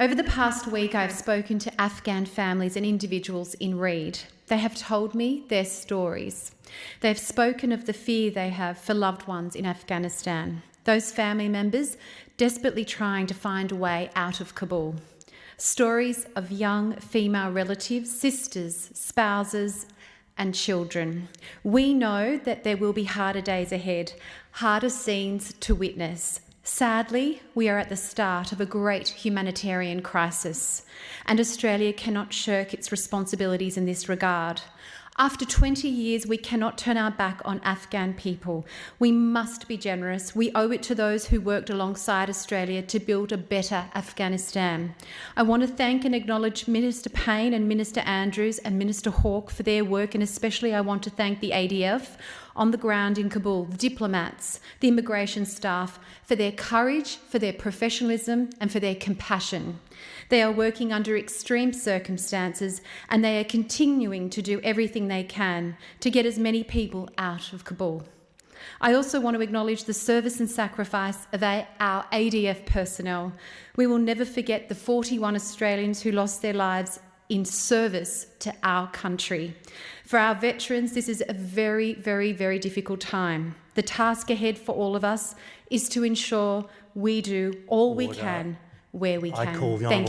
Over the past week, I've spoken to Afghan families and individuals in Reed. They have told me their stories. They've spoken of the fear they have for loved ones in Afghanistan, those family members desperately trying to find a way out of Kabul. Stories of young female relatives, sisters, spouses, and children. We know that there will be harder days ahead, harder scenes to witness. Sadly, we are at the start of a great humanitarian crisis, and Australia cannot shirk its responsibilities in this regard. After 20 years, we cannot turn our back on Afghan people. We must be generous. We owe it to those who worked alongside Australia to build a better Afghanistan. I want to thank and acknowledge Minister Payne and Minister Andrews and Minister Hawke for their work, and especially I want to thank the ADF on the ground in Kabul, the diplomats, the immigration staff, for their courage, for their professionalism and for their compassion. They are working under extreme circumstances and they are continuing to do everything they can to get as many people out of Kabul. I also want to acknowledge the service and sacrifice of our ADF personnel. We will never forget the 41 Australians who lost their lives in service to our country. For our veterans, this is a very, very, very difficult time. The task ahead for all of us is to ensure we do all we can where we can. Thank you.